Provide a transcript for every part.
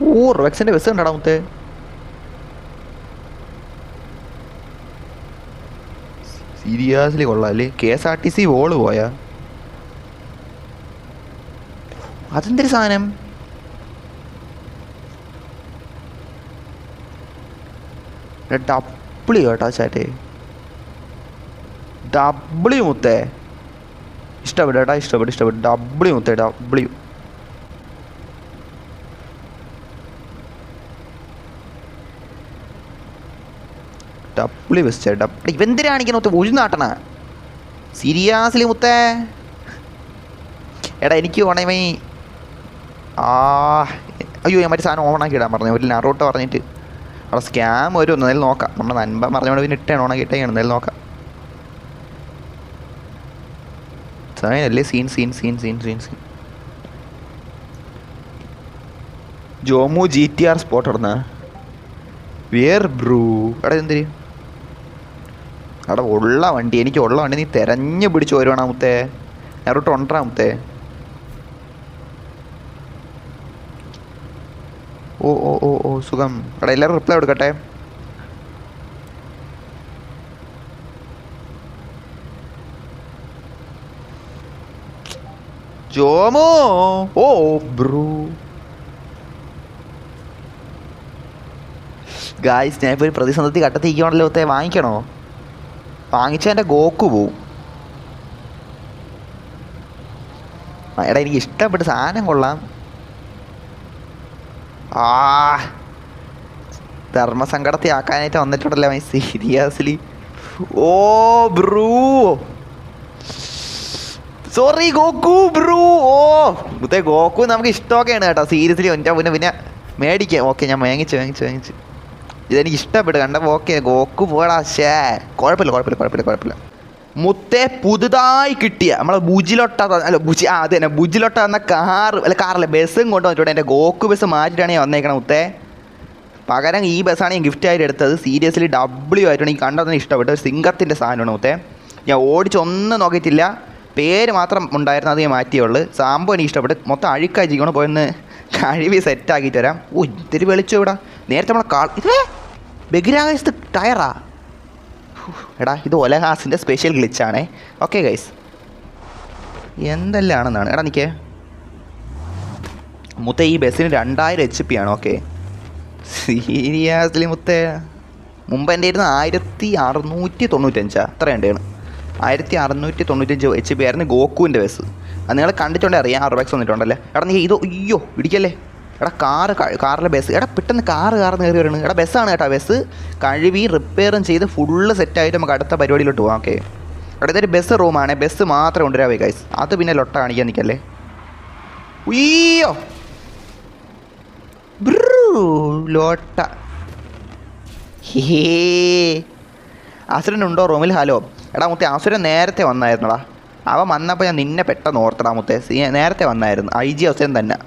ഓ റെക്സിൻ്റെ bus കണ്ടാടാ മുത്തേ. Seriously കൊള്ളാം അല്ലേ. KSRTC വോള് പോയാ അതെന്തൊരു സാധനം. ഡബ്ല്യു കേട്ടോ ചാറ്റേ, ഡബ്ല്യു മുത്തേ. ഇഷ്ടപ്പെട്ടു കേട്ടോ, ഇഷ്ടപ്പെട്ടു. ഡബ്ല്യു മുത്തേ, ഡബ്ല്യു. W best W. ഇവന്തിനാ കാണിക്കുന്ന മുത്തേ ഉഴുന്നാട്ടണ സീരിയസ്ലി മുത്തേ. എടാ എനിക്ക് ഓണമേ അയ്യോ ഞാൻ മറ്റേ സാധനം ഓണാക്കി ഇടാൻ പറഞ്ഞു. ഒരു നറോട്ട് പറഞ്ഞിട്ട് അവിടെ സ്കാം വരും. ഒന്നേലും നോക്കാം. നമ്മുടെ നൻപ പറഞ്ഞോണ്ട് പിന്നെ ഇട്ടാണ് ഓണാക്കി ഇട്ടേക്കാണ്. എന്തായാലും നോക്കാം. സാധനല്ലേ സീൻ. ജോമു GTR സ്പോട്ട് ഇടുന്ന വേർ ബ്രൂ. എടാ എന്തിന് അവിടെ ഉള്ള വണ്ടി, എനിക്ക് ഉള്ള വണ്ടി നീ തിരഞ്ഞു പിടിച്ച് വരുവാണോ മുത്തേ. നറോട്ട് ഉണ്ടറാ മുത്തേ. ഓ സുഖം. എടാ എല്ലാവരും റിപ്ലൈ കൊടുക്കട്ടെ. ജോമോ ഓ ബ്രൂ. ഗായ്സ് ഞാൻ ഇപ്പോൾ ഒരു പ്രതിസന്ധി ഘട്ടത്തിരിക്കുകയാണല്ലോ മുത്തേ. വാങ്ങിക്കണോ? വാങ്ങിച്ചാൽ എൻ്റെ ഗോക്കു പോവും. എടാ എനിക്ക് ഇഷ്ടപ്പെട്ട സാധനം കൊള്ളാം. ധർമ്മസങ്കടത്തെ ആക്കാനായിട്ട് വന്നിട്ടുണ്ടല്ലോ my seriously. Oh bro sorry Gokku bro. ഓ മുത്തേ ഗോക്കു നമുക്ക് ഇഷ്ടമൊക്കെയാണ് കേട്ടോ സീരിയസ്ലി. പിന്നെ മേടിക്കാം. ഓക്കെ ഞാൻ വാങ്ങിച്ചു. ഇതെനിക്ക് ഇഷ്ടപ്പെട്ടു കണ്ടപ്പോൾ. ഓക്കെ ഗോക്കു പോടാ. കുഴപ്പമില്ല. മുത്തേ പുതുതായി കിട്ടിയ നമ്മളെ ബുജിലൊട്ട അത് തന്നെ ബുജിലൊട്ട എന്ന കാറല്ല ബസ്സും കൊണ്ട് വന്നിട്ടുണ്ട്. എൻ്റെ ഗോക്കു ബസ് മാറ്റിയിട്ടാണ് ഞാൻ വന്നേക്കണം മുത്തേ. പകരം ഈ ബസ്സാണ് ഞാൻ ഗിഫ്റ്റായിട്ട് എടുത്തത്. സീരിയസ്ലി ഡബ്ല്യു ആയിട്ടാണ് എനിക്ക് കണ്ടതിന് ഇഷ്ടപ്പെട്ടു. ഒരു സിംഗത്തിൻ്റെ സാധനമാണ് മുത്തേ. ഞാൻ ഓടിച്ചൊന്നും നോക്കിയിട്ടില്ല, പേര് മാത്രം ഉണ്ടായിരുന്നു, അത് ഞാൻ മാറ്റിയുള്ളൂ. സംഭവം എനിക്ക് ഇഷ്ടപ്പെട്ടു. മൊത്തം അഴുക്കായിരിക്കണം. പോയൊന്ന് കഴുകി സെറ്റാക്കിയിട്ട് വരാം. ഓ ഇത്തിരി വെളിച്ചോ ഇവിടെ. നേരത്തെ നമ്മളെ ബഹിരാകാശത്ത് ടയറാ. എടാ ഇത് ഒലഹാസിൻ്റെ സ്പെഷ്യൽ ഗ്ലിച്ചാണേ. ഓക്കെ ഗൈസ് എന്തെല്ലാണെന്നാണ്. എടാ നിൽക്കേ മുത്തേ ഈ ബസ്സിന് 2000 HP ആണ്. ഓക്കെ സീരിയസ്ലി മുത്തേ. മുമ്പ് എൻ്റെ ഇരുന്ന് 1695 അത്ര ഉണ്ടാണ്. 1695 HP ആയിരുന്നു ഗോക്കുവിൻ്റെ ബസ്. അത് നിങ്ങൾ കണ്ടിട്ടുണ്ടേ അറിയാം. RX വന്നിട്ടുണ്ടല്ലേ. എടാ നീ ഇത് അയ്യോ ഇടിക്കല്ലേ. എടാ കാറിലെ ബസ്. എടാ പെട്ടെന്ന് കാറ് കയറി വരണം. എടാ ബസ്സാണ് കേട്ടോ. ബസ് കഴുകി റിപ്പയറും ചെയ്ത് ഫുള്ള് സെറ്റായിട്ട് നമുക്ക് അടുത്ത പരിപാടിയിലോട്ട് പോകാം. ഓക്കെ എടാ ഇതൊരു ബസ് റൂമാണ്. ബസ് മാത്രം കൊണ്ടുവരാവേ ഗൈസ്. അത് പിന്നെ ലൊട്ട കാണിക്കാൻ നിൽക്കല്ലേ. ഉയ്യോ ലോട്ട. ഹേ അസുരനുണ്ടോ റൂമിൽ? ഹലോ എടാ മുത്തേ അസുരൻ നേരത്തെ വന്നായിരുന്നടാ. അവൻ വന്നപ്പോൾ ഞാൻ നിന്നെ പെട്ടെന്ന് ഓർത്തടാ മുത്തേ. നേരത്തെ വന്നായിരുന്നു. IG അസുരൻ തന്നെ.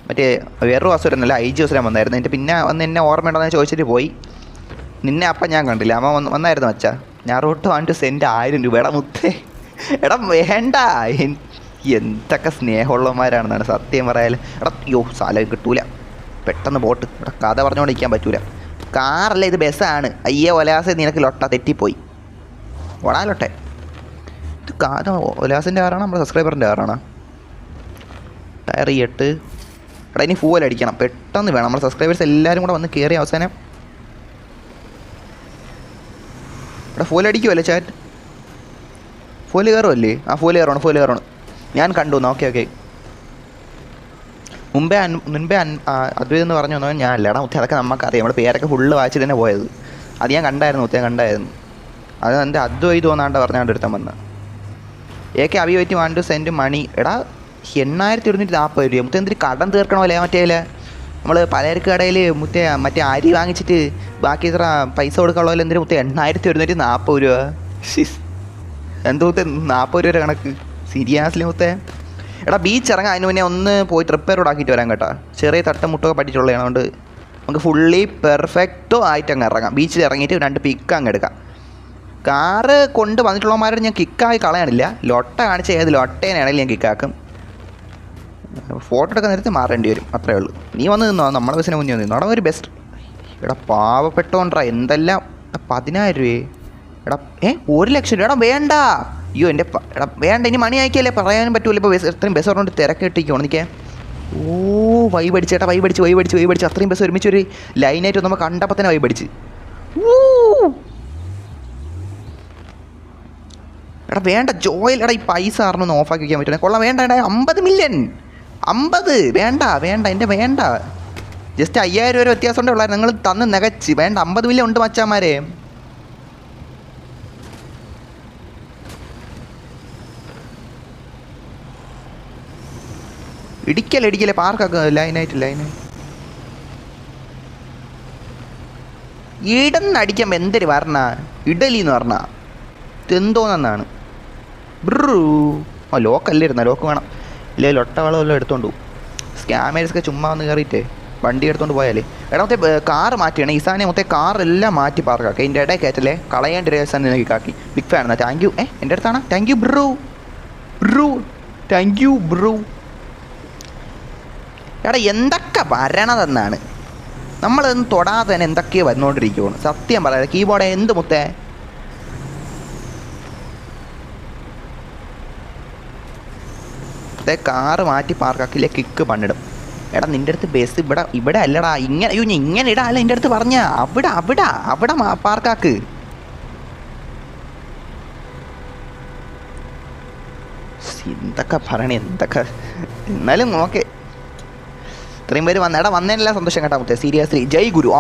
മറ്റേ വേറൊരു അസുരനല്ല, IG അസുരൻ വന്നായിരുന്നു. എന്നിട്ട് പിന്നെ വന്ന് എന്നെ ഓർമ്മയുണ്ടോയെന്ന് ചോദിച്ചിട്ട് പോയി. നിന്നെ അപ്പം ഞാൻ കണ്ടില്ല. അവൻ വന്നായിരുന്നു അച്ഛാ. ഞാൻ റോട്ട് വാങ്ങിട്ട് സെൻറ്റ് 1000 രൂപ. എടാ മുത്തേ എടാ വേണ്ട. എന്തൊക്കെ സ്നേഹമുള്ളവന്മാരാണെന്നാണ് സത്യം പറയാൻ. എടാ അയ്യോ സ്ഥലം കിട്ടൂല. പെട്ടെന്ന് പോട്ട്. ഇവിടെ കഥ പറഞ്ഞുകൊണ്ടിരിക്കാൻ പറ്റൂല. കാറല്ല ഇത് ബസ്സാണ്. അയ്യേ ഒലാസെ നിനക്ക് ലൊട്ട തെറ്റിപ്പോയി. ഓടാ ലൊട്ടെ. ഇത് കാർ ഒലാസിൻ്റെ കാറാണ് നമ്മുടെ സബ്സ്ക്രൈബറിൻ്റെ കാറാണ്. ടയർ 8. എടാ ഇനി ഫൂവൽ അടിക്കണം പെട്ടെന്ന് വേണം. നമ്മുടെ സബ്സ്ക്രൈബേഴ്സ് എല്ലാവരും കൂടെ വന്ന് കയറി അവസാനം. എടാ ഫൂവൽ അടിക്കുമല്ലേ ചാറ്റ്? ഫൂവൽ കയറുമല്ലേ? ഫൂവൽ കയറണം. ഞാൻ കണ്ടു. ഓക്കെ മുമ്പേ അദ്വൈതം എന്ന് പറഞ്ഞു വന്നാൽ ഞാൻ അല്ലടാ മുത്തേ. അതൊക്കെ നമുക്കറിയാം. നമ്മുടെ പേരൊക്കെ ഫുള്ള് വായിച്ച് തന്നെ പോയത്. അത് ഞാൻ കണ്ടായിരുന്നു അത് എൻ്റെ അദ്വൈതം തോന്നാണ്ട് പറഞ്ഞാണ്ട് ഒരുത്തൻ വന്ന്. AK അഭിവറ്റി വാണ്ട് സെൻറ്റ് മണി. എടാ 8,240 രൂപ. മുത്തേ എന്തൊരു കടം തീർക്കണോ അല്ലേ? മറ്റേ നമ്മൾ പലചരക്ക് കടയിൽ മറ്റേ അരി വാങ്ങിച്ചിട്ട് ബാക്കി ഇത്ര പൈസ കൊടുക്കാനുള്ള എന്തിനും മുത്തേ 8,140 രൂപ. എന്ത് മുത്തേ 40 രൂപ കണക്ക്? സീരിയസ്ലി മുത്തേ. എടാ ബീച്ച് ഇറങ്ങാൻ അതിന് മുന്നേ ഒന്ന് പോയിട്ട് റിപ്പയർ ആക്കിയിട്ട് വരാൻ കേട്ടോ. ചെറിയ തട്ടുമുട്ടൊക്കെ പഠിച്ചിട്ടുള്ളതാണ്. അതുകൊണ്ട് നമുക്ക് ഫുള്ളി പെർഫെക്റ്റോ ആയിട്ട് അങ്ങ് ഇറങ്ങാം. ബീച്ചിൽ ഇറങ്ങിയിട്ട് 2 പിക്ക് അങ്ങ് എടുക്കാം. കാറ് കൊണ്ട് വന്നിട്ടുള്ളവന്മാരോട് ഞാൻ കിക്കായി കളയാനില്ല. ലൊട്ട കാണിച്ച ഏത് ലൊട്ടേനാണെങ്കിലും ഞാൻ കിക്കാക്കും. ഫോട്ടോ എടുക്കാൻ നേരത്തെ മാറേണ്ടി വരും, അത്രേ ഉള്ളൂ. നീ വന്ന് നിന്നോ, നമ്മളെ ബസ്സിന് മുന്നേ വന്ന് നിന്നോ. അവിടെ ഒരു ബെസ്റ്റ് എടാ പാവപ്പെട്ടോണ്ടാ എന്തെല്ലാം 10,000 രൂപയെ എടാ 1,00,000 രൂപ എടാ വേണ്ട. അയ്യോ എൻ്റെ എടാ വേണ്ട, ഇനി മണി അയക്കല്ലേ, പറയാനും പറ്റൂല. ഇപ്പോൾ ഇത്രയും ബസ് പറഞ്ഞുകൊണ്ട് തിരക്കിട്ടിരിക്കുവാണ് നിൽക്കേ. ഓ വൈബടിച്ച് ചേട്ടാ, വൈബടിച്ച് അത്രയും ബസ് ഒരുമിച്ച് ഒരു ലൈനായിട്ട് നമ്മൾ കണ്ടപ്പോൾ തന്നെ വൈബടിച്ച്. എടാ വേണ്ട ജോയിൽ, എടാ ഈ പൈസ ആറിനൊന്ന് ഓഫാക്കി വയ്ക്കാൻ പറ്റുന്നത് കൊള്ളാം. വേണ്ട എടാ 50 മില്യൺ 50 വേണ്ട എൻ്റെ വേണ്ട. ജസ്റ്റ് 5,000 രൂപ വ്യത്യാസം ഉണ്ടേ ഉള്ളായിരുന്നു, നിങ്ങൾ തന്ന് നികച്ച്. വേണ്ട 50 മില്യൺ ഉണ്ട് മച്ചാമാരെ. ഇടിക്കല്ലേ പാർക്കൊക്കെ ലൈനായിട്ട് ഇടന്നടിക്കുമ്പോൾ എന്തൊരു പറഞ്ഞ ഇഡലി എന്ന് പറഞ്ഞാൽ എന്തോന്നാണ് ബ്രൂ. ലോക്കല്ലേ ഇരുന്ന ലോക്ക് വേണം, ഇല്ലേ ലൊട്ട വളമെല്ലാം എടുത്തോണ്ട് പോകും. സ്കാമേഴ്സൊക്കെ ചുമ്മാ വന്ന് കയറിയിട്ടേ വണ്ടി എടുത്തോണ്ട് പോയാലേ. എടാ മൊത്തം കാറ് മാറ്റിയാണ് ഈസാനെ, മൊത്തം കാറെല്ലാം മാറ്റി പാർക്കാക്കി. എൻ്റെ ഇടയിൽ കയറ്റല്ലേ, കളയേണ്ട ഒരു ഈസാനെ നോക്കി കാക്കി. Big fan. Thank you. എൻ്റെ അടുത്താണ്. Thank you bro. എടാ എന്തൊക്കെ വരണതെന്നാണ്, നമ്മളൊന്നും തൊടാതെ തന്നെ എന്തൊക്കെയോ വന്നുകൊണ്ടിരിക്കുവാണ്. സത്യം പറയാതെ കീബോർഡ് എന്ത് മുത്തേ. കാറ് മാറ്റി പാർക്കാക്കില്ലേ കിക്ക് പണിടും. എടാ നിൻ്റെ അടുത്ത് ബസ് ഇവിടെ അല്ലടാ, ഇങ്ങനെ ഇടാ അല്ല, എൻ്റെ അടുത്ത് പറഞ്ഞ അവിടെ പാർക്കാക്ക്. എന്തൊക്കെ പറയണേ എന്തൊക്കെ. എന്നാലും ഓക്കെ, ഇത്രയും പേര് വന്നതിനെല്ലാം സന്തോഷം കേട്ടാ മുത്തേ. സീരിയസ്ലി ജയ് ഗുരു.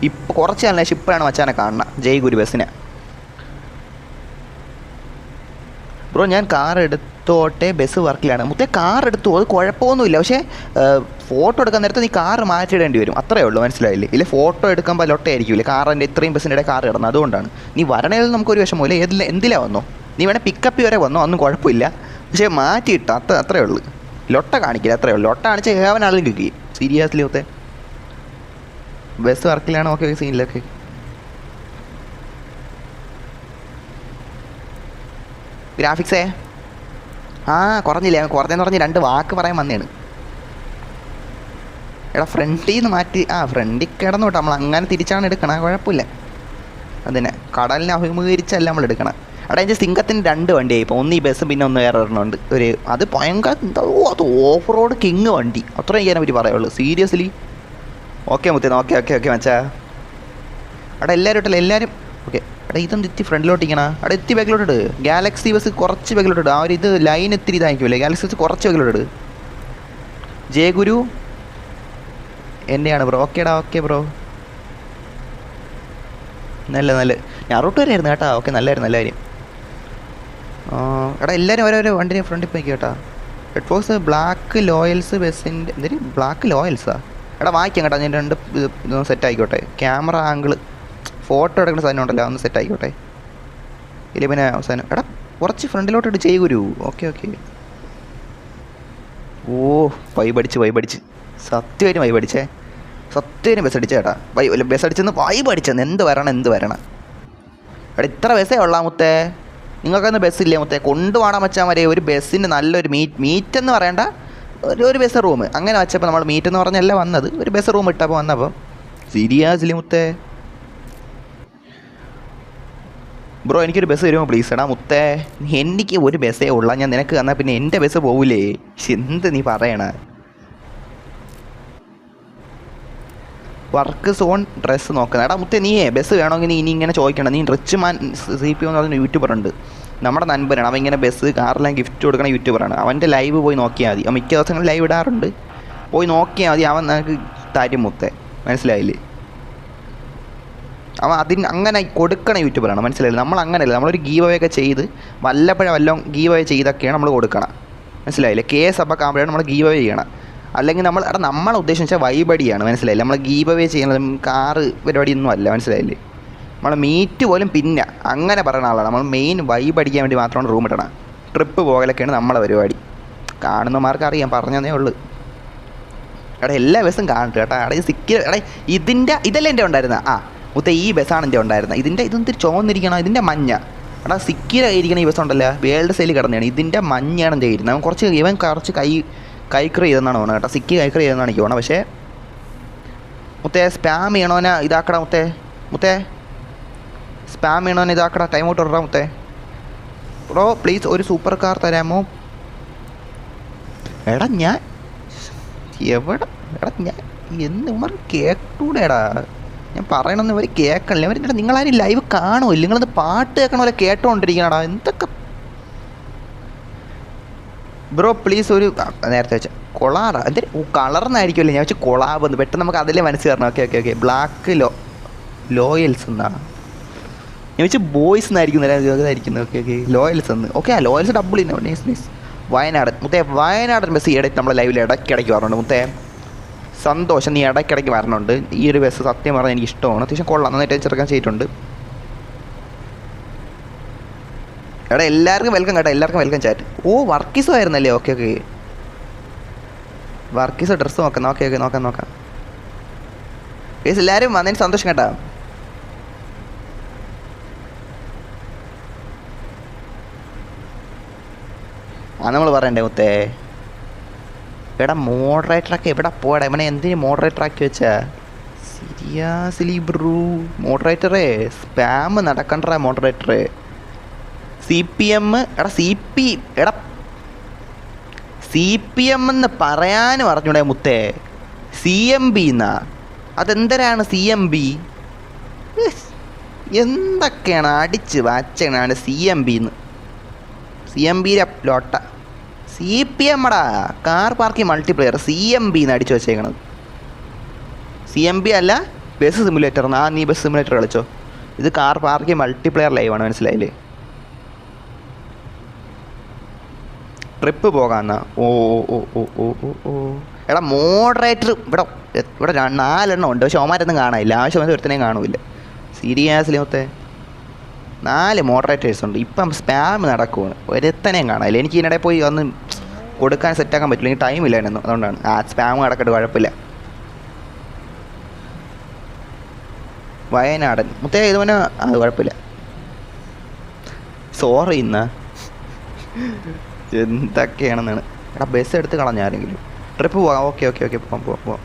ഇപ്പോൾ കുറച്ച് നല്ല ഷിപ്പാണ് മച്ചാനെ കാണണം, ജയ് ഗുരു ബസ്സിനെ. ബ്രോ ഞാൻ കാർ എടുത്തോട്ടെ, ബസ് വർക്കിലാണ്. മുത്തേ കാർ എടുത്തു, അത് കുഴപ്പമൊന്നുമില്ല. പക്ഷേ ഫോട്ടോ എടുക്കാൻ നേരത്തെ നീ കാർ മാറ്റിയിടേണ്ടി വരും, അത്രേ ഉള്ളൂ. മനസ്സിലായില്ലേ? ഇല്ലേ ഫോട്ടോ എടുക്കുമ്പോൾ ലൊട്ടയായിരിക്കില്ലേ കാറിൻ്റെ ഇത്രയും ബസ്സിൻ്റെ ഇടയിൽ കാർ കിടന്നു. അതുകൊണ്ടാണ് നീ വരണേൽ നമുക്കൊരു വിഷമമില്ല. എന്തിലാ വന്നോ, നീ വേണേൽ പിക്കപ്പ് വരെ വന്നോ, ഒന്നും കുഴപ്പമില്ല. പക്ഷേ മാറ്റിയിട്ട അത്രേ ഉള്ളൂ. ലൊട്ട കാണിക്കില്ല, അത്രേ ഉള്ളൂ. ലൊട്ട കാണിച്ച് ഏവനാളും കിക്കി. സീരിയസ്ലി മുത്തേ ബസ് വർക്കിലാണ്. ഓക്കെ സീനിലൊക്കെ ഗ്രാഫിക്സേ കുറഞ്ഞെന്ന് പറഞ്ഞ് 2 വാക്ക് പറയാൻ വന്നതാണ്. എടാ ഫ്രണ്ടിൽ നിന്ന് മാറ്റി ഫ്രണ്ടിൽ കിടന്നു കേട്ടോ. നമ്മൾ അങ്ങനെ തിരിച്ചാണ് എടുക്കണം, കുഴപ്പമില്ല. അതിനെ കടലിനെ അഭിമുഖീകരിച്ചല്ല നമ്മൾ എടുക്കണം. എടാ എൻ്റെ സിംഗത്തിന് 2 വണ്ടിയായി ഇപ്പോൾ. ഒന്ന് ഈ ബസ്സും പിന്നെ ഒന്ന് വേറെ ഒരെണ്ണമുണ്ട്. അത് ഭയങ്കര അത് ഓഫ് റോഡ് കിങ് വണ്ടി, അത്രയും ചെയ്യാനെ പറ്റി പറയുള്ളൂ. Seriously okay മുത്തേന്ന്. ഓക്കെ മച്ചാ. എടാ എല്ലാവരും ഓക്കെ. എടാ ഇതൊന്നും എത്തി ഫ്രണ്ടിലോട്ടിരിക്കണ. അവിടെ എത്തി ബാക്കിലോട്ട്. ഗാലക്സി ബസ് കുറച്ച് ബാക്കിലോട്ട്. ഇത് ലൈൻ എത്തിരി ഇതായിരിക്കുമല്ലേ. ഗാലക്സി ബസ് കുറച്ച് ബാക്കിലോട്ട്. ജയ ഗുരു എന്നെയാണ് ബ്രോ. Okay bro. നല്ല ഞാൻ റൂട്ട് വരെയായിരുന്നു കേട്ടോ. ഓക്കെ നല്ലായിരുന്നു നല്ല കാര്യം. എടാ എല്ലാവരും ഓരോരോ വണ്ടിനെ ഫ്രണ്ടിൽ പോയി കേട്ടാ. റെഡ് ഫോക്സ് ബ്ലാക്ക് ലോയൽസ് ബസ്സിൻ്റെ എന്തൊരു ബ്ലാക്ക് ലോയൽസാ. എടാ വായിക്കാം കേട്ടോ. ഞാൻ 2 ഇതൊന്ന് സെറ്റ് ആയിക്കോട്ടെ. ക്യാമറ ആംഗിള് ഫോട്ടോ എടുക്കുന്ന സാധനം ഉണ്ടല്ലോ, ഒന്ന് സെറ്റ് ആയിക്കോട്ടെ. ഇല്ല പിന്നെ അവസാനം എടാ കുറച്ച് ഫ്രണ്ടിലോട്ടിട്ട് ചെയ്യൂ ഗുരു. ഓക്കെ വൈബടിച്ച് സത്യമായിട്ട് വൈബടിച്ചേ. സത്യമായിട്ട് ബസ് അടിച്ചേ ചേട്ടാ. ബസ് അടിച്ചെന്ന് വൈബടിച്ചെന്ന്. എന്ത് വരണം എടാ ഇത്ര ബസ്സേ ഉള്ളാ മുത്തേ. നിങ്ങൾക്കൊന്നും ബസ്സില്ലേ മുത്തേ? കൊണ്ടുപോകാൻ വെച്ചാൽ മതി. ഒരു ബസ്സിന് നല്ലൊരു മീറ്റ് എന്ന് പറയേണ്ട ഒരു ബസ് റൂം അങ്ങനെ വെച്ചപ്പോൾ നമ്മൾ മീറ്റ് എന്ന് പറഞ്ഞല്ല വന്നത്. ഒരു ബസ് റൂം ഇട്ടപ്പോൾ വന്നപ്പോൾ സീരിയസ്ലി മുത്തേ. ബ്രോ എനിക്കൊരു ബസ് തരുമോ പ്ലീസ്? എടാ മുത്തേ എനിക്ക് ഒരു ബസ്സേ ഉള്ള, ഞാൻ നിനക്ക് തന്നാൽ പിന്നെ എൻ്റെ ബസ് പോവില്ലേ? എന്ത് നീ പറയണ? വർക്ക് സോൺ ഡ്രസ്സ് നോക്കുന്നത്. എടാ മുത്തേ നീ ബസ് വേണമെങ്കിൽ നീ ഇനി ഇങ്ങനെ ചോദിക്കണം. നീ റിച്ച് മാൻ CP എന്ന് പറഞ്ഞ യൂട്യൂബറുണ്ട്, നമ്മുടെ നൻപനാണ്. അവൻ ഇങ്ങനെ ബസ് കാറെല്ലാം ഗിഫ്റ്റ് കൊടുക്കണ യൂട്യൂബറാണ്. അവൻ്റെ ലൈവ് പോയി നോക്കിയാൽ മതി. അവൻ മിക്ക ദിവസങ്ങളിൽ ലൈവ് ഇടാറുണ്ട്. പോയി നോക്കിയാൽ മതി, അവൻ നിനക്ക് തരും മുത്തേ. മനസ്സിലായില്ലേ? അവൻ അങ്ങനെ കൊടുക്കണ യൂട്യൂബറാണ്. മനസ്സിലായില്ലേ? നമ്മൾ അങ്ങനെയല്ല. നമ്മളൊരു ഗീവ് അവേ ഒക്കെ ചെയ്ത് വല്ലപ്പോഴും ഗീവ് അവേ ചെയ്തൊക്കെയാണ് നമ്മൾ കൊടുക്കണം. മനസ്സിലായില്ലേ? കേസ് അപ്പോൾ ആകുമ്പോഴാണ് നമ്മൾ ഗീവ് അവേ ചെയ്യണം. അല്ലെങ്കിൽ നമ്മളെ ഉദ്ദേശം വെച്ചാൽ വൈബടിയാണ്. മനസ്സിലായില്ലേ? നമ്മൾ ഗീവ് അവേ ചെയ്യുന്നത് കാറ് പരിപാടിയൊന്നും അല്ല. മനസ്സിലായില്ലേ? നമ്മൾ മീറ്റ് പോലും പിന്നെ അങ്ങനെ പറയുന്ന ആളാണ്. നമ്മൾ മെയിൻ വൈബടിക്കാൻ വേണ്ടി മാത്രമാണ് റൂം ഇടണം. ട്രിപ്പ് പോകലൊക്കെയാണ് നമ്മളെ പരിപാടി. കാണുന്നമാർക്ക് അറിയാം, പറഞ്ഞതേ ഉള്ളൂ. എടാ എല്ലാ ബസ്സും കാണട്ടെ കേട്ടോ. എടാ ഇതല്ല എൻ്റെ ഉണ്ടായിരുന്ന മുത്ത ഈ ബസ്സാണ് എൻ്റെ ഉണ്ടായിരുന്നത്. ഇതെന്തൊരു ചോന്നിരിക്കണം. ഇതിൻ്റെ മഞ്ഞ. എടാ സിക്കിയിലിരിക്കണ ഈ ബസ് ഉണ്ടല്ലോ, വേൾഡ് സെയിൽ കിടന്നതാണ്. ഇതിൻ്റെ മഞ്ഞാണ് എൻ്റെ കയ്യിരുന്നത്. ഇവൻ കുറച്ച് കൈക്കർ ചെയ്തെന്നാണ് തോന്നുന്നത് കേട്ടോ. സിക്കി കൈക്കർ ചെയ്തെന്നാണ് എനിക്ക് തോന്നുന്നത്. പക്ഷേ മുത്തേ സ്പാം ചെയ്യണോനെ ഇതാക്കടാ മുത്തേ സ്പാം ചെയ്യണോനെ ഇതാക്കടാ. ടൈം ഔട്ട് ഇടാം മുത്തേ. ബ്രോ പ്ലീസ് ഒരു സൂപ്പർ കാർ തരാമോ? എടാ ഞാൻ എവിടെ ഞാൻ ഇവർ കേട്ടൂടെടാ. ഞാൻ പറയണമെന്ന് ഇവർ കേൾക്കണില്ല. ഇവർ നിങ്ങളാരും ലൈവ് കാണുമില്ല. നിങ്ങളത് പാട്ട് കേൾക്കണ പോലെ കേട്ടോണ്ടിരിക്കണടാ. എന്തൊക്കെ ബ്രോ പ്ലീസ് ഒരു നേരത്തെ വെച്ച കൊളാറാ എന്ത് കളർന്നായിരിക്കുമല്ലേ? ഞാൻ വെച്ച് കൊളാബെന്ന് പെട്ടെന്ന് നമുക്ക് അതിലേ മനസ്സിൽ തരണം. ഓക്കെ ബ്ലാക്ക് ലോയൽസ് എന്നാണ് ഞാൻ വെച്ച് ബോയ്സ് എന്നായിരിക്കുന്നത്. ഓക്കെ ലോയൽസ് എന്ന്. ഓക്കെ ആ ലോയൽസ് ഡബിൾ ഇന്ന നൈസ്. വയനാടൻ മുത്തേ വയനാടൻ ബസ് ഇടയ്ക്ക് നമ്മളെ ലൈവിൽ ഇടയ്ക്കിടയ്ക്ക് പറഞ്ഞുണ്ട് മുത്തേ. സന്തോഷം നീ ഇടയ്ക്കിടയ്ക്ക് വരണുണ്ട്. ഈ ഒരു ബസ് സത്യം പറഞ്ഞാൽ എനിക്ക് ഇഷ്ടമാണ്. അത്യാവശ്യം കൊള്ളാം, നന്നായിട്ട് ചെറുക്കാൻ ചെയ്തിട്ടുണ്ട്. എടാ എല്ലാവർക്കും വെൽക്കം കേട്ടോ, എല്ലാവർക്കും വെൽക്കം ചാറ്റ്. ഓ വർക്കീസ് ആയിരുന്നല്ലേ? ഓക്കെ വർക്കീസ് ഡ്രസ്സ് നോക്കാം. നോക്കാം ഗയ്സ് എല്ലാവരും വന്നതിന് സന്തോഷം കേട്ടോ. നമ്മൾ പറയണ്ടേ മുത്തേ? എടാ മോഡറേറ്ററൊക്കെ എവിടെ പോടാ? ഇവനെ എന്തിനു മോഡറേറ്ററാക്കി വെച്ചാ? സീരിയസ്ലി ബ്രൂ മോഡറേറ്ററേ സ്പാം നടക്കണ്ട മോഡറേറ്ററേ. CPM എടാ CPM എന്ന് പറയാനും അറിഞ്ഞൂടെ മുത്തേ? CMB എന്നാ? അതെന്തരാണ് CMB? എന്തൊക്കെയാണ് അടിച്ച് വാച്ചാണ് CMB എന്ന്? CMB ലോട്ട. CPM എടാ കാർ പാർക്കിംഗ് മൾട്ടിപ്ലെയർ. CMB എന്ന് അടിച്ചു വെച്ചേക്കണത്. CMB അല്ല ബസ് സിമുലേറ്റർ. നീ ബസ് സിമുലേറ്റർ കളിച്ചോ. ഇത് കാർ പാർക്കിംഗ് മൾട്ടിപ്ലെയർ ലൈവാണ്, മനസ്സിലായില്ലേ? ട്രിപ്പ് പോകാമെന്നാ? ഓ എടാ മോഡറേറ്റർ ഇവിടെ 4 ഉണ്ട്. പക്ഷെ അവന്മാരൊന്നും കാണാനില്ല. ആവശ്യമായി ഒരുത്തനെയും കാണൂല്ല. സീരിയസ്ലി മൊത്തേ 4 മോഡറേറ്റേഴ്സ് ഉണ്ട്. ഇപ്പം സ്പാം നടക്കുവാണ്. ഒരുത്തനെയും കാണാനില്ല. എനിക്ക് ഇതിനിടെ പോയി ഒന്ന് കൊടുക്കാൻ സെറ്റാക്കാൻ പറ്റില്ല. എനിക്ക് ടൈം ഇല്ലായിരുന്നു. അതുകൊണ്ടാണ് സ്പാം നടക്കട്ടെ, കുഴപ്പമില്ല. വയനാടൻ മുത്തേ ഇതുപോലെ അത് കുഴപ്പമില്ല. സോറി ഇന്ന് എന്തൊക്കെയാണെന്നാണ്. എടാ ബസ് എടുത്ത് കളഞ്ഞാരെങ്കിലും. ട്രിപ്പ് പോവാം. ഓക്കെ പോവാം.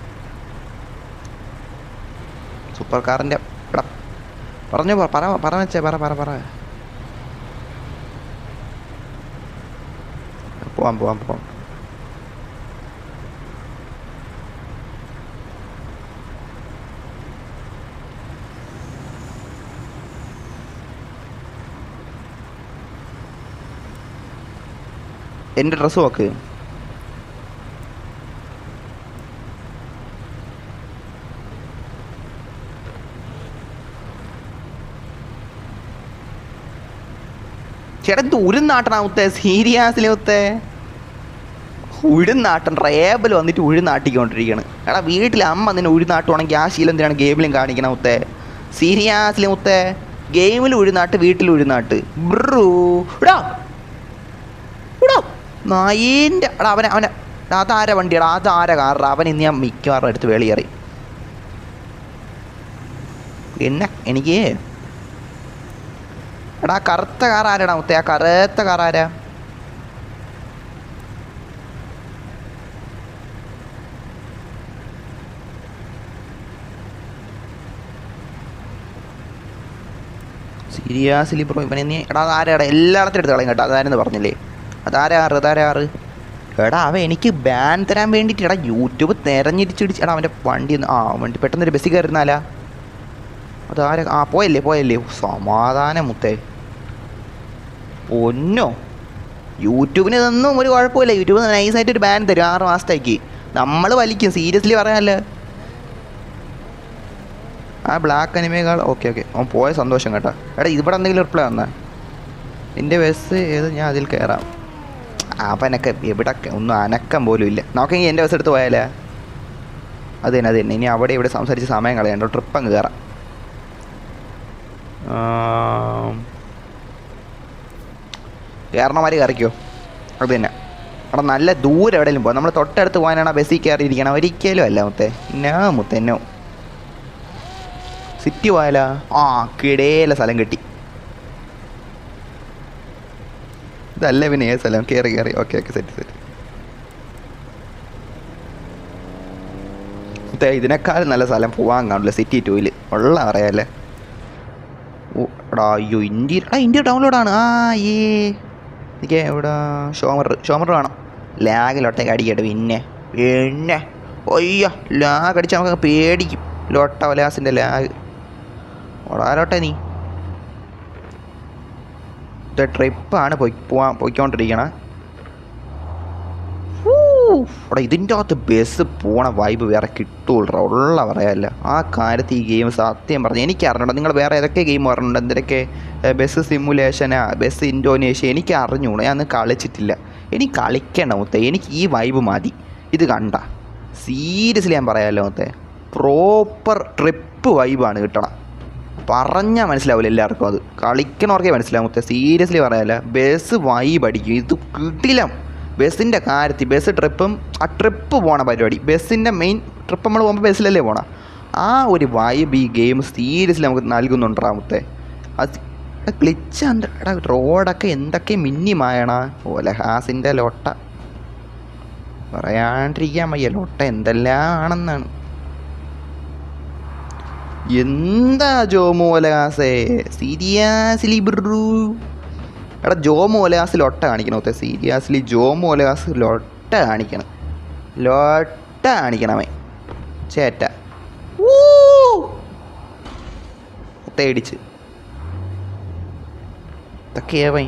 സൂപ്പർ കാറിൻ്റെ എടാ പറഞ്ഞു പറഞ്ഞേ പറ പോവാം. എൻ്റെ ഡ്രസ്സ് നോക്ക്. ചേട്ടാ ഇത് ഉഴുന്നാട്ടണാമത്തെ സീരിയസിലത്തെ ഉഴുന്നാട്ടൻ റേബൽ വന്നിട്ട് ഉഴുന്നാട്ടിക്കൊണ്ടിരിക്കുകയാണ്. എടാ വീട്ടിലെ അമ്മ നിന്നെ ഉഴുന്നാട്ടുവാണെങ്കിൽ ആ ശീലം എന്തിനാണ് ഗെയിമിലും കാണിക്കണം മുത്തേ? സീരിയസിലെ മുത്തേ ഗെയിമിൽ ഉഴുന്നാട്ട് വീട്ടിൽ ഉഴുന്നാട്ട് ബ്രൂ ഇടാ നായിൻ്റെ എടാ അവനെ അതാര വണ്ടിയാടാ? അതാര കാറാ? അവൻ ഇന്ന് ഞാൻ മിക്കവാറും എടുത്ത് വെളിയേറി. എനിക്ക് എടാ കറുത്ത കാർ ആരാടാ മുത്തേ? ആ കറുത്ത കാർ ആരാ? സീരിയസ്ലി ബ്രോ ഇവനെ നീ എടാ അതാരാടാ? എല്ലായിടത്തും എടുത്ത് കളയും കേട്ടോ. അതാരെന്ന് പറഞ്ഞില്ലേ? അതാരാറ് എടാ അവൻ എനിക്ക് ബാൻ തരാൻ വേണ്ടിയിട്ട് എടാ യൂട്യൂബ് തിരഞ്ഞിരിച്ചിടിച്ച് എടാ അവൻ്റെ വണ്ടി വണ്ടി പെട്ടെന്നൊരു ബസ്സിൽ കയറുന്നാലാ? അതാരാ? പോയല്ലേ സമാധാനം മുത്തേ. ഒന്നോ യൂട്യൂബിന് ഇതൊന്നും ഒരു കുഴപ്പമില്ല. യൂട്യൂബ് നൈസായിട്ട് ഒരു ബാൻ തരും 6 മാസത്തേക്ക്. നമ്മൾ വലിക്കും, സീരിയസ്ലി പറയാനല്ലേ. ആ ബ്ലാക്ക് അനിമേകൾ ഓക്കെ അവൻ പോയ സന്തോഷം കേട്ടോ. എടാ ഇവിടെ എന്തെങ്കിലും റിപ്ലൈ വന്നാ? എൻ്റെ ബസ് ഏത്? ഞാൻ അതിൽ കയറാം. അവനൊക്കെ എവിടെ ഒന്നും അനക്കം പോലും ഇല്ല. നോക്കെങ്കിൽ എൻ്റെ ബസ് എടുത്ത് പോയാലേ? അത് തന്നെ. ഇനി അവിടെ ഇവിടെ സംസാരിച്ച് സമയം കളയണ്ടോ. ട്രിപ്പ് അങ്ങ് കയറാം. കയറണമാര് കയറിക്കോ. അത് തന്നെ. അവിടെ നല്ല ദൂരം എവിടെയെങ്കിലും പോകാം. നമ്മൾ തൊട്ടടുത്ത് പോകാനാണ് ബസ്സിൽ കയറിയിരിക്കണം. ഒരിക്കലും അല്ല മുത്തേ. സിറ്റി പോയാലോ? കിടയിലെ സ്ഥലം കിട്ടി. ഇതല്ല പിന്നെ ഏത് സ്ഥലം? കയറി ഓക്കെ സെറ്റ്. ഇതിനേക്കാളും നല്ല സ്ഥലം പോകാൻ കാണില്ല സിറ്റി 2-ൽ ഉള്ള അറിയാമല്ലേ. ഓ എടാ അയ്യോ ഇന്ത്യ ഡൗൺലോഡാണ്. എനിക്ക് ഇവിടെ ഷോമർ വേണം. ലാഗിലൊട്ടേക്ക് അടിക്കട്ടെ. പിന്നെ ഒയ്യോ ലാഗ് അടിച്ച് നമുക്ക് പേടിക്കും. ലോട്ട വലാസിൻ്റെ ലാഗ് ഓടാലോട്ടെ. നീ ട്രിപ്പാണ് പോയിക്കൊണ്ടിരിക്കണ. അവിടെ ഇതിൻ്റെ അകത്ത് ബസ് പോണ വൈബ് വേറെ കിട്ടൂല ഉള്ള പറയാല്ല. ആ കാര്യത്തിൽ ഈ ഗെയിം സത്യം പറഞ്ഞു എനിക്ക് അറിഞ്ഞൂടാ. നിങ്ങൾ വേറെ ഏതൊക്കെ ഗെയിം പറഞ്ഞിട്ടുണ്ട്? എന്തൊക്കെ ബസ് സിമുലേഷനാ, ബസ് ഇൻഡോനേഷ്യ, എനിക്ക് അറിഞ്ഞൂടാ. ഞാൻ ഒന്നും കളിച്ചിട്ടില്ല. എനിക്ക് കളിക്കണ്ട മുത്തേ. എനിക്ക് ഈ വൈബ് മതി. ഇത് കണ്ട സീരിയസ്ലി ഞാൻ പറയാമല്ലോ മുത്തേ, പ്രോപ്പർ ട്രിപ്പ് വൈബാണ് കിട്ടണം. പറഞ്ഞാൽ മനസ്സിലാവില്ല എല്ലാവർക്കും. അത് കളിക്കണവർക്കേ മനസ്സിലാവും മുത്തേ. സീരിയസ്ലി പറയാമല്ല, ബസ് വൈബ് അടിക്കും. ഇത് കിട്ടില്ല ബസ്സിൻ്റെ കാര്യത്തിൽ. ബസ് ട്രിപ്പും ആ ട്രിപ്പ് പോണ പരിപാടി, ബസ്സിൻ്റെ മെയിൻ ട്രിപ്പ് നമ്മൾ പോകുമ്പോൾ ബസ്സിലല്ലേ പോകണം. ആ ഒരു വൈബ് ഈ ഗെയിം സീരിയസ്ലി നമുക്ക് നൽകുന്നുണ്ടാമത്തെ. അത് ഗ്ലിച്ച് എടാ റോഡൊക്കെ എന്തൊക്കെ മിന്നിമായണ പോലെ. ഹാസിൻ്റെ ലോട്ട പറയാണ്ടിരിക്കാൻ വയ്യ. ലോട്ട എന്തെല്ലാം ആണെന്നാണ്. എന്താ ജോമോലാസേ സീരിയസ്ലി ബ്രൂ. എടാ ജോമോലാസ് ലൊട്ട കാണിക്കണം ഒത്തേ. സീരിയസ്ലി ജോമോലാസ് ലൊട്ട കാണിക്കണം. ലൊട്ട കാണിക്കണമേ ചേട്ട. തേടിച്ച് ഇതൊക്കെയാവേ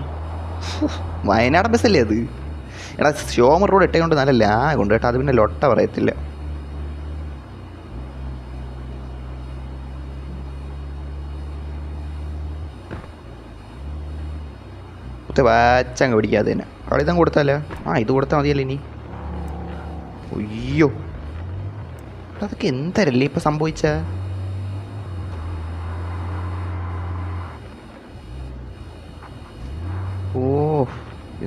വയനാട് ബസ്സല്ലേ അത്. എടാ ഷോമർ റോഡ് ഇട്ടേ കൊണ്ട് നല്ല ലാഗുണ്ട് കേട്ടോ. അത് പിന്നെ ലൊട്ട പറയത്തില്ല. വാച്ചങ്ങ് പിടിക്കാതെ തന്നെ അവിടെ ഇതങ്ങ് കൊടുത്താലോ. ഇത് കൊടുത്താൽ മതിയല്ലോ ഇനി. അയ്യോ അതൊക്കെ എന്തരല്ലേ ഇപ്പം സംഭവിച്ച.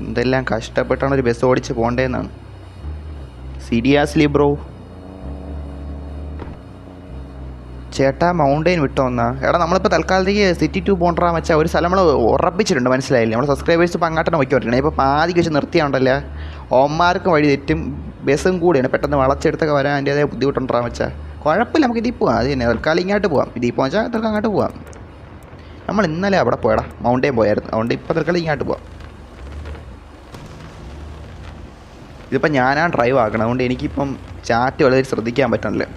എന്തെല്ലാം കഷ്ടപ്പെട്ടാണ് ഒരു ബസ് ഓടിച്ച് പോകേണ്ടതെന്നാണ്. Seriously bro. ചേട്ടാ മൗണ്ടെയിൻ വിട്ടോ എന്നാ. എടാ നമ്മളിപ്പോൾ തൽക്കാലത്തേക്ക് സിറ്റി 2 പോണ്ടാ വെച്ചാൽ ഒരു സ്ഥലം നമ്മൾ ഉറപ്പിച്ചിട്ടുണ്ട്, മനസ്സിലായില്ലേ. നമ്മൾ സബ്സ്ക്രൈബേഴ്സ് ഇപ്പോൾ അങ്ങോട്ട് നോക്കിക്കൊണ്ടിരിക്കണം. ഇപ്പോൾ പാതിക്ക് വെച്ച് നിർത്തിയാണ്ടല്ലേ ഓന്മാർക്കും വഴി തെറ്റും. ബസ്സും കൂടിയാണ് പെട്ടെന്ന് വളച്ചെടുത്തൊക്കെ വരാൻ അതിൻ്റെതായ ബുദ്ധിമുട്ടുണ്ടാ വെച്ചാൽ കുഴപ്പമില്ല. നമുക്ക് ഇതിൽ പോകാം. അത് തന്നെ തൽക്കാലം ഇങ്ങോട്ട് പോകാം. ഇതിൽ പോകാൻ വെച്ചാൽ തൽക്കാലം അങ്ങോട്ട് പോകാം. നമ്മൾ ഇന്നലെ അവിടെ പോയടാ മൗണ്ടെയിൻ പോയായിരുന്നു. അതുകൊണ്ട് ഇപ്പോൾ തൽക്കാലം ഇങ്ങോട്ട് പോകാം. ഇതിപ്പോൾ ഞാനാണ് ഡ്രൈവ് ആക്കണം. അതുകൊണ്ട് എനിക്കിപ്പം ചാറ്റ് വളരെ ശ്രദ്ധിക്കാൻ പറ്റണല്ലേ.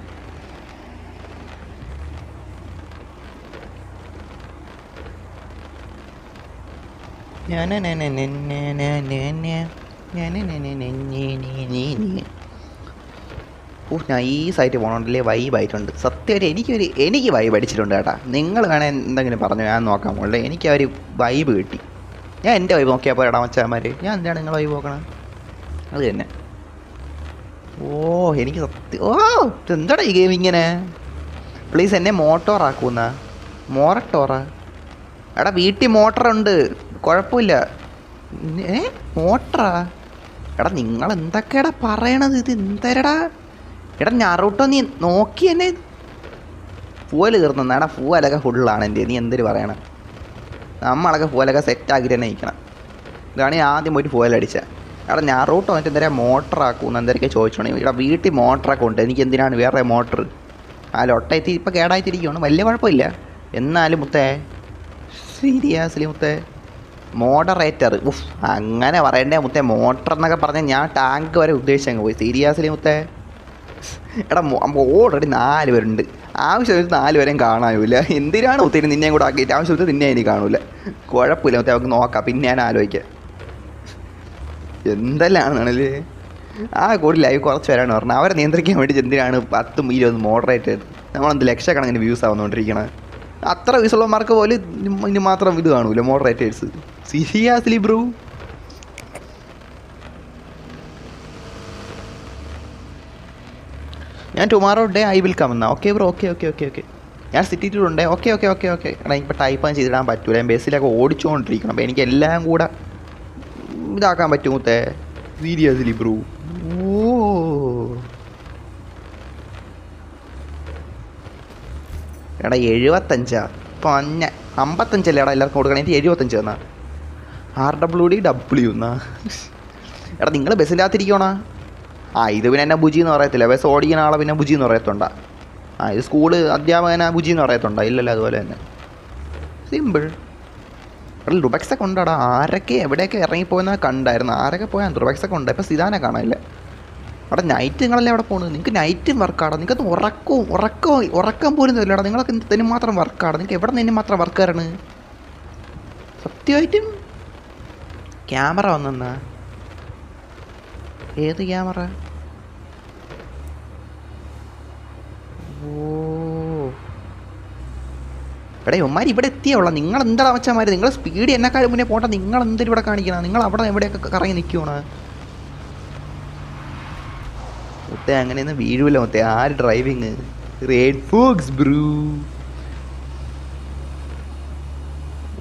നൈസായിട്ട് പോകണുണ്ടല്ലേ. വൈബായിട്ടുണ്ട് സത്യമായിട്ട്. എനിക്ക് വൈബ് അടിച്ചിട്ടുണ്ട് കേട്ടാ. നിങ്ങൾ വേണേൽ എന്തെങ്കിലും പറഞ്ഞു ഞാൻ നോക്കാൻ പോകണ്ടേ. എനിക്ക് ആ ഒരു വൈബ് കിട്ടി. ഞാൻ എൻ്റെ വൈബ് നോക്കിയാൽ പോരാ ഇടാ മച്ചാന്മാർ. ഞാൻ എന്താണ് നിങ്ങൾ വൈബ് നോക്കണം? അത് തന്നെ. എനിക്ക് സത്യം എന്താടാ ഈ ഗെയിം ഇങ്ങനെ. പ്ലീസ് എന്നെ മോട്ടോറാക്കുന്ന മോറട്ടോറാ. എടാ വീട്ടിൽ മോട്ടറുണ്ട്, കുഴപ്പമില്ല. മോട്ടറാ? എടാ നിങ്ങൾ എന്തൊക്കെയാടാ പറയണത്? ഇത് എന്തരടാ? എടാ ഞാറൂട്ടോ നീ നോക്കി എന്നെ. പൂവല് തീർന്നു. എടാ പൂവലൊക്കെ ഫുള്ളാണ് എൻ്റെ. നീ എന്തൊരു പറയണം? നമ്മളൊക്കെ പൂവലൊക്കെ സെറ്റാക്കിയിട്ട് തന്നെ നിൽക്കണം. ഇതാണ് ഞാൻ ആദ്യം പോയിട്ട് പൂവലടിച്ചത്. എടാ ഞാറൂട്ടോ എന്നിട്ട് എന്തേലും മോട്ടറാക്കുമെന്ന് എന്തൊക്കെ ചോദിച്ചോണെങ്കിൽ. ഇവിടെ വീട്ടിൽ മോട്ടറൊക്കെ ഉണ്ട്. എനിക്ക് എന്തിനാണ് വേറെ മോട്ടർ? ആ ലൊട്ടയെത്തി ഇപ്പം കേടായിത്തിരിക്കുകയാണ്. വലിയ കുഴപ്പമില്ല. എന്നാലും മുത്തേ സീരിയസ്ലി മുത്തേ മോഡറേറ്റർ അങ്ങനെ പറയണ്ടേ മുത്തേ. മോട്ടർ എന്നൊക്കെ പറഞ്ഞാൽ ഞാൻ ടാങ്ക് വരെ ഉദ്ദേശിച്ചങ്ങ് പോയി. സീരിയസ്ലി മുത്തേ. എടാ ഓൾറെഡി 4 പേരുണ്ട്. ആവശ്യമായിട്ട് 4 പേരെയും കാണാനില്ല. എന്തിനാണ് മുത്തേന് നിന്നെയും കൂടെ ആക്കിയിട്ട്? ആവശ്യമായിട്ട് നിന്നെ എനിക്ക് കാണൂല. കുഴപ്പമില്ല മുത്തേ, നമുക്ക് നോക്കാം. പിന്നെ ഞാൻ ആലോചിക്കാം എന്തെല്ലാമാണല്ലേ. കൂടി ലൈവ് കുറച്ച് പേരാണ് പറഞ്ഞത്. അവരെ നിയന്ത്രിക്കാൻ വേണ്ടി എന്തിനാണ് 10, 20 മോഡറേറ്റർ? നമ്മളെന്ത് ലക്ഷക്കണക്കിന് വ്യൂസ് ആവുന്നോണ്ടിരിക്കണം. അത്ര വ്യൂസുള്ളമാർക്ക് പോലും ഇനി മാത്രം ഇത് കാണൂല മോഡറേറ്റേഴ്സ്. Seriously bro. ഞാൻ tomorrow day I will come എന്നാ. Okay bro. ഓക്കെ ഞാൻ സിറ്റി 2 ഉണ്ട്. ഓക്കെ. എടാ ഇപ്പോൾ ടൈപ്പ് ചെയ്തിടാൻ പറ്റൂല. ഞാൻ ബസ്സിലൊക്കെ ഓടിച്ചുകൊണ്ടിരിക്കണം. അപ്പോൾ എനിക്ക് എല്ലാം കൂടെ ഇതാക്കാൻ പറ്റുമോ? Seriously bro. എടാ 75 ഇപ്പോൾ 55 എടാ എല്ലാവർക്കും കൊടുക്കണം. എനിക്ക് 75 എന്നാ. RWD എന്നാ. എടാ നിങ്ങൾ ബസ്സിനകത്തിരിക്കണോ? ആ ഇത് പിന്നെ എന്നെ ബുജി എന്ന് പറയത്തില്ല, ബസ് ഓടിക്കുന്ന ആളെ പിന്നെ ബുജി എന്ന് പറയത്തുണ്ടാ. ആ ഇത് സ്കൂള് അധ്യാപകനാ ബുജി എന്ന് പറയത്തുണ്ടാ? ഇല്ലല്ലോ, അതുപോലെ തന്നെ സിമ്പിൾ. അവിടെ റുബക്സൊക്കെ ഉണ്ടാടാ. ആരൊക്കെ എവിടെയൊക്കെ ഇറങ്ങിപ്പോയെന്നാ കണ്ടായിരുന്നു. ആരൊക്കെ പോയാൽ റുബക്സൊക്കെ ഉണ്ട്. ഇപ്പം സിതാനെ കാണാനില്ല. അവിടെ നൈറ്റ് നിങ്ങളല്ലേ അവിടെ പോകുന്നത്? നിങ്ങൾക്ക് നൈറ്റും വർക്കാടാ. നിങ്ങൾക്കത് ഉറക്കം പോലും തരില്ലടാ. നിങ്ങളൊക്കെ ഇതിന് മാത്രം വർക്കാടാ. നിങ്ങൾക്ക് എവിടെ നിന്ന് മാത്രം വർക്കാരാണ് സത്യമായിട്ടും? ക്യാമറ വന്നെന്നാ? ഏത് ക്യാമറ? ഓ എടേ ഉമ്മാർ ഇവിടെ എത്തിയുള്ള നിങ്ങൾ എന്താ വെച്ചാൽ നിങ്ങൾ സ്പീഡ് എന്നെക്കാളും മുന്നേ പോട്ടെ. നിങ്ങൾ എന്തിനും ഇവിടെ കാണിക്കണം? നിങ്ങൾ അവിടെ എവിടെയൊക്കെ കറങ്ങി നിൽക്കുവാണ് മുത്തേ. അങ്ങനെയൊന്നും വീഴൂല മുത്തേ. ആര് ഡ്രൈവിങ്? Red fox bro.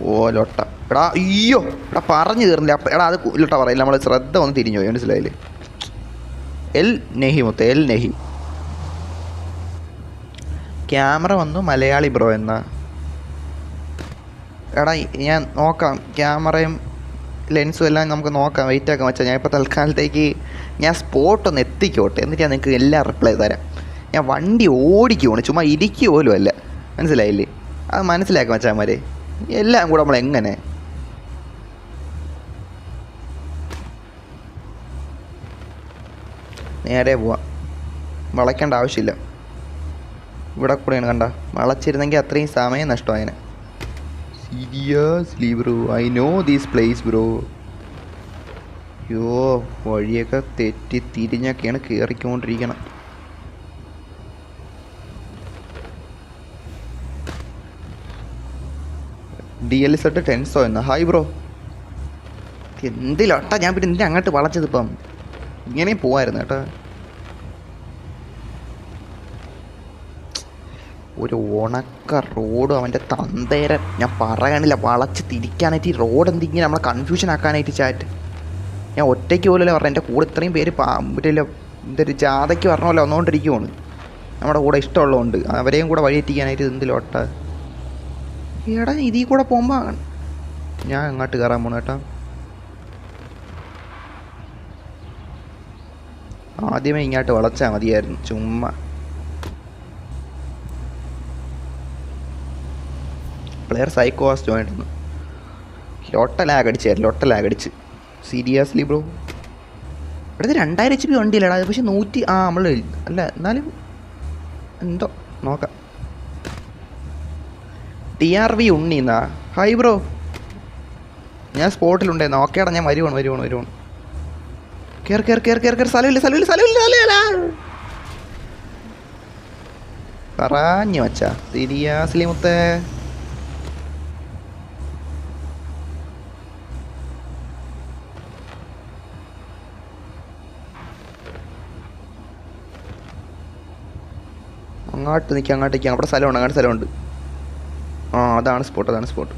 ഓ ലൊട്ട എടാ. അയ്യോ എടാ പറഞ്ഞു തീർന്നില്ല. എടാ അത് ലൊട്ട പറയില്ല. നമ്മൾ ശ്രദ്ധ ഒന്ന് തിരിഞ്ഞു പോയി, മനസ്സിലായില്ലേ? എൽ നെഹി മുത്തേ, എൽ നെഹി. ക്യാമറ വന്നു മലയാളി ബ്രോ എന്നാ. എടാ ഞാൻ നോക്കാം, ക്യാമറയും ലെൻസും എല്ലാം നമുക്ക് നോക്കാം. വെയിറ്റ് ആക്കാൻ വെച്ചാൽ ഞാൻ ഇപ്പോൾ തൽക്കാലത്തേക്ക് ഞാൻ സ്പോട്ടൊന്ന് എത്തിക്കോട്ടെ, എന്നിട്ട് ഞാൻ നിങ്ങൾക്ക് എല്ലാം റിപ്ലൈ തരാം. ഞാൻ വണ്ടി ഓടിക്കുവാണ്, ചുമ്മാ ഇരിക്കുക പോലും അല്ല, മനസ്സിലായില്ലേ? അത് മനസ്സിലാക്കാൻ വെച്ചാൽ മതി. എല്ലാം കൂടെ നമ്മൾ എങ്ങനെ നേരെ പോവാം. വളയ്ക്കേണ്ട ആവശ്യമില്ല. ഇവിടെ കൂടെയാണ് കണ്ട. വളച്ചിരുന്നെങ്കിൽ അത്രയും സമയം നഷ്ടമായേനെ. Seriously bro, I know these place bro. അയ്യോ വഴിയൊക്കെ തെറ്റി തിരിഞ്ഞൊക്കെയാണ് കയറിക്കൊണ്ടിരിക്കണം. DLZ ടെൻസോ എന്നാ? Hi bro. എന്തിലോട്ടാ ഞാൻ പിന്നെ എന്തിനാ അങ്ങോട്ട് വളച്ചത്? ഇപ്പം ഇങ്ങനെയും പോവായിരുന്നു കേട്ടോ. ഒരു ഉണക്ക റോഡും അവൻ്റെ തന്തേരൻ. ഞാൻ പറയണില്ല, വളച്ച് തിരിക്കാനായിട്ട് ഈ റോഡ് എന്തിങ്ങനെ നമ്മളെ കൺഫ്യൂഷൻ ആക്കാനായിട്ട് ചാറ്റ്. ഞാൻ ഒറ്റയ്ക്ക് പോലല്ലേ പറഞ്ഞത്. എൻ്റെ കൂടെ ഇത്രയും പേര് മറ്റേ എന്തൊരു ജാഥയ്ക്ക് പറഞ്ഞ പോലെ വന്നുകൊണ്ടിരിക്കുവാണ്. നമ്മുടെ കൂടെ ഇഷ്ടമുള്ളതുകൊണ്ട് അവരെയും കൂടെ വഴി എത്തിക്കാനായിട്ട് എന്തിലോട്ട. എടാ ഇതിൽ കൂടെ പോകുമ്പോൾ ഞാൻ അങ്ങോട്ട് കയറാൻ പോണു കേട്ടോ. ആദ്യമേ ഇങ്ങോട്ട് വളച്ചാൽ മതിയായിരുന്നു ചുമ്മാ. പ്ലെയർ സൈക്കോസ് ജോയിൻ ചെയ്യുന്നു. ലൊട്ട ലാഗ് അടിച്ച് സീരിയസ്ലി ബ്രോ. ഇവിടെ 2000 HP വണ്ടിയില്ലടാ. പക്ഷെ 100 നമ്മൾ അല്ല, എന്നാലും എന്തോ നോക്കാം. TRV ഉണ്ണിന്നാ. ഹായ് ബ്രോ, ഞാൻ സ്പോട്ടിലുണ്ടായിരുന്നു. ഓക്കേടാ ഞാൻ വരുവാണ്. കേർ. സ്ഥലമില്ല. പറഞ്ഞു വച്ചാ സീരിയസ്ലി മുത്തേ. അങ്ങോട്ടേക്ക് അവിടെ സ്ഥലമുണ്ട്. അങ്ങോട്ട് സ്ഥലമുണ്ട്. ആ അതാണ് spot.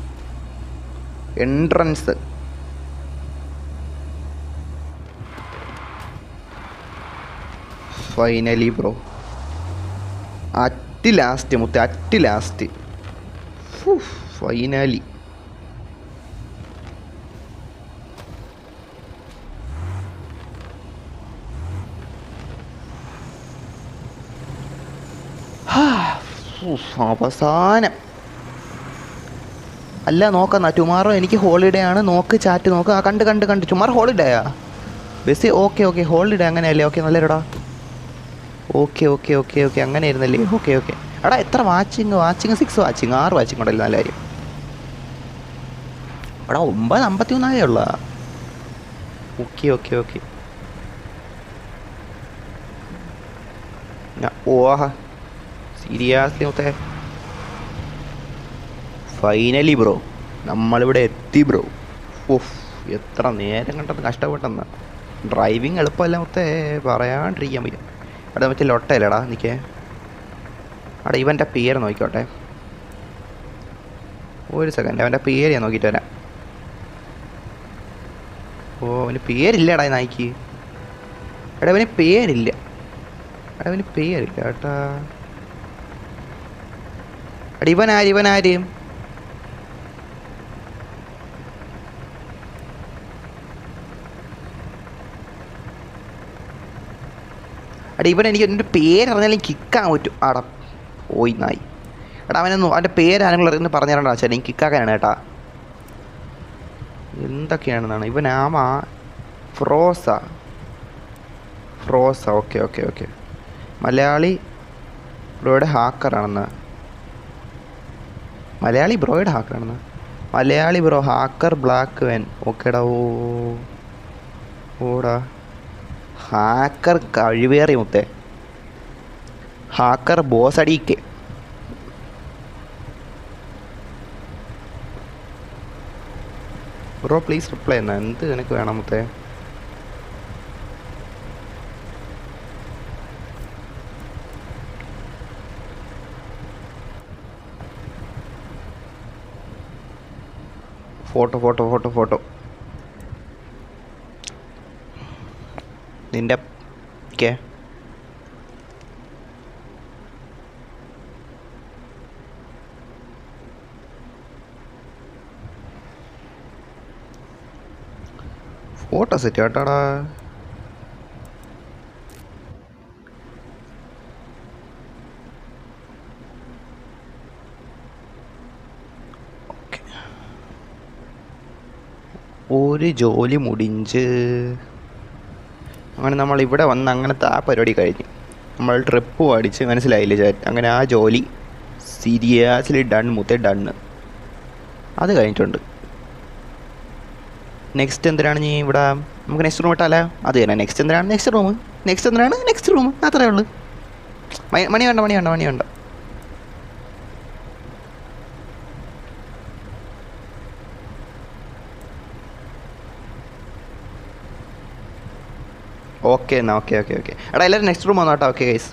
Entrance. Finally bro, at last finally. അവസാനം അല്ല നോക്കാം. ടുമാറോ എനിക്ക് ഹോളിഡേ ആണ്. നോക്ക് ചാറ്റ് നോക്ക്. ആ കണ്ട് ടുമാറോ ഹോളിഡേയാ ബസ്. ഓക്കെ ഹോളിഡേ അങ്ങനെയല്ലേ? ഓക്കെ നല്ലൊരുടാ. ഓക്കെ അങ്ങനെ ആയിരുന്നല്ലേ? ഓക്കെ എടാ എത്ര വാച്ചിങ് 6 വാച്ചിങ് 6 വാച്ചിങ് ഉണ്ടല്ലോ. നല്ല കാര്യം. എടാ 9:53 ഉള്ള. ഓക്കെ ഓഹാ സീരിയസ്ലി മൊത്തേ. ഫൈനലി ബ്രോ നമ്മളിവിടെ എത്തി ബ്രോ. ഓഫ് എത്ര നേരം കണ്ടത് കഷ്ടപ്പെട്ടെന്നാ. ഡ്രൈവിങ് എളുപ്പമല്ല മൊത്തേ, പറയാണ്ടിരിക്കാൻ വയ്യ. അവിടെ മറ്റേ ലൊട്ടയല്ലേടാ നിൽക്കേ. അവിടെ ഇവൻ്റെ പേര് നോക്കിക്കോട്ടെ ഒരു സെക്കൻഡ്. അവൻ്റെ പേര് ഞാൻ നോക്കിയിട്ട് വരാം. ഓ അവന് പേരില്ലടാ നായിക്ക്. എടാ അവന് പേരില്ല കേട്ടാ. എടാ ഇവനാര്? എടാ ഇവൻ എനിക്ക് എൻ്റെ പേരറിഞ്ഞാലും കിക്കാൻ പറ്റും. ആടാ പോയി നായി. എടാ അവനൊന്നും അവൻ്റെ പേരാണെങ്കിലും അറിയുന്ന പറഞ്ഞു തരണ്ട വെച്ചാൽ എനിക്ക് കിക്കാക്കാനാണ് കേട്ടാ. എന്തൊക്കെയാണെന്നാണ് ഇവനാമാ ഫ്രോസ. Okay okay okay. മലയാളി ബ്രോയുടെ ഹാക്കറാണെന്ന്. മലയാളി ബ്രോ ഹാക്കർ ബ്ലാക്ക് വെൻ. ഓക്കേടാ. ഓടാ ഹാക്കർ കഴിവേറി മുത്തേ. ഹാക്കർ ബോസ് അടിക്ക്. ബ്രോ പ്ലീസ് റിപ്ലൈ എന്നാ. എന്ത് നിനക്ക് വേണം മുത്തേ? ഫോട്ടോ നിൻ്റെ ഓക്കെ. Photo set കേട്ടാടാ. ഒരു ജോലി മുടിഞ്ച്. അങ്ങനെ നമ്മൾ ഇവിടെ വന്ന് അങ്ങനത്തെ ആ പരിപാടി കഴിഞ്ഞു. നമ്മൾ ട്രിപ്പ് അടിച്ച് മനസ്സിലായില്ലേ ചാറ്റ്. അങ്ങനെ ആ ജോലി സീരിയസ്ലി ഡൺ മുത്തേ, ഡണ്ണ്. അത് കഴിഞ്ഞിട്ടുണ്ട്. നെക്സ്റ്റ് എന്തിനാണ് നീ ഇവിടെ നമുക്ക് നെക്സ്റ്റ് റൂം ഇട്ടാലേ? അത് തന്നെ. നെക്സ്റ്റ് എന്തിനാണ് നെക്സ്റ്റ് റൂം അത്രേ ഉള്ളൂ. മണി വേണ്ട. ഓക്കെ എന്നാൽ ഓക്കെ. എടാ എല്ലാവരും നെക്സ്റ്റ് റൂം വന്നോട്ടോ. Okay guys.